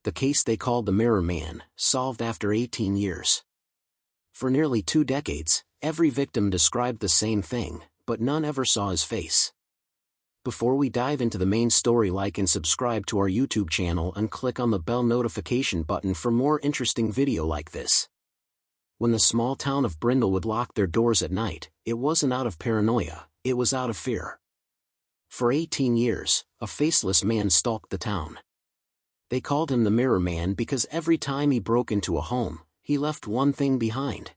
The case they called the Mirror Man, solved after 18 years. For nearly 2 decades, every victim described the same thing, but none ever saw his face. Before we dive into the main story, like and subscribe to our YouTube channel and click on the bell notification button for more interesting video like this. When the small town of Brindle would lock their doors at night, it wasn't out of paranoia, it was out of fear. For 18 years, a faceless man stalked the town. They called him the Mirror Man because every time he broke into a home, he left one thing behind.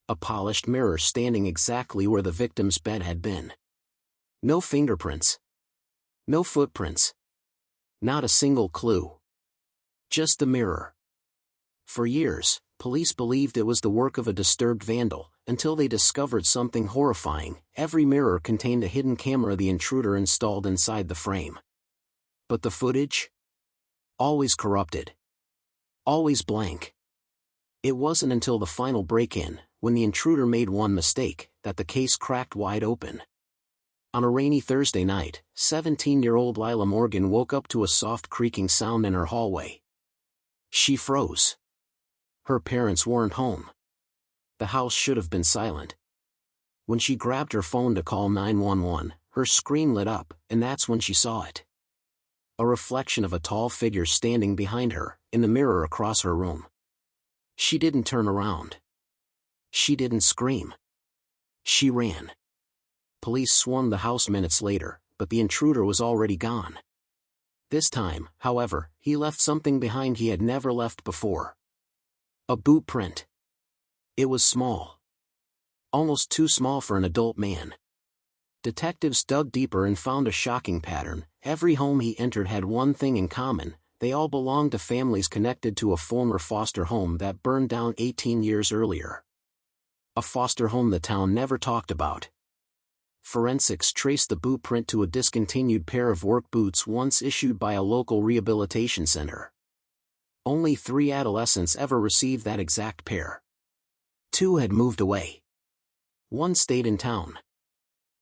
A polished mirror standing exactly where the victim's bed had been. No fingerprints. No footprints. Not a single clue. Just the mirror. For years, police believed it was the work of a disturbed vandal, until they discovered something horrifying. Every mirror contained a hidden camera the intruder installed inside the frame. But the footage? Always corrupted. Always blank. It wasn't until the final break-in, when the intruder made one mistake, that the case cracked wide open. On a rainy Thursday night, 17-year-old Lila Morgan woke up to a soft creaking sound in her hallway. She froze. Her parents weren't home. The house should have been silent. When she grabbed her phone to call 911, her screen lit up, and that's when she saw it. A reflection of a tall figure standing behind her, in the mirror across her room. She didn't turn around. She didn't scream. She ran. Police swarmed the house minutes later, but the intruder was already gone. This time, however, he left something behind he had never left before. A boot print. It was small. Almost too small for an adult man. Detectives dug deeper and found a shocking pattern. Every home he entered had one thing in common: they all belonged to families connected to a former foster home that burned down 18 years earlier. A foster home the town never talked about. Forensics traced the boot print to a discontinued pair of work boots once issued by a local rehabilitation center. Only 3 adolescents ever received that exact pair. 2 had moved away. 1 stayed in town.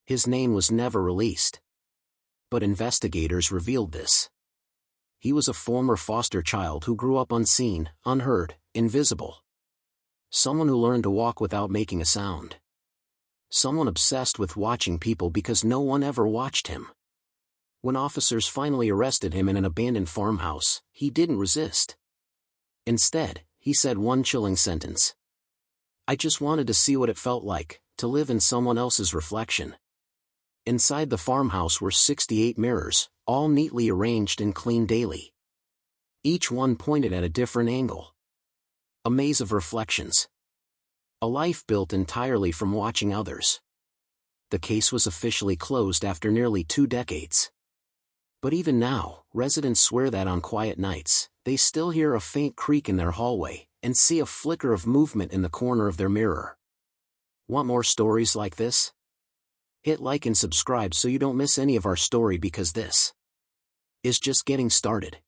His name was never released. But investigators revealed this. He was a former foster child who grew up unseen, unheard, invisible. Someone who learned to walk without making a sound. Someone obsessed with watching people because no one ever watched him. When officers finally arrested him in an abandoned farmhouse, he didn't resist. Instead, he said one chilling sentence. "I just wanted to see what it felt like, to live in someone else's reflection." Inside the farmhouse were 68 mirrors, all neatly arranged and cleaned daily. Each one pointed at a different angle. A maze of reflections. A life built entirely from watching others. The case was officially closed after nearly 2 decades. But even now, residents swear that on quiet nights, they still hear a faint creak in their hallway, and see a flicker of movement in the corner of their mirror. Want more stories like this? Hit like and subscribe so you don't miss any of our story, because this is just getting started.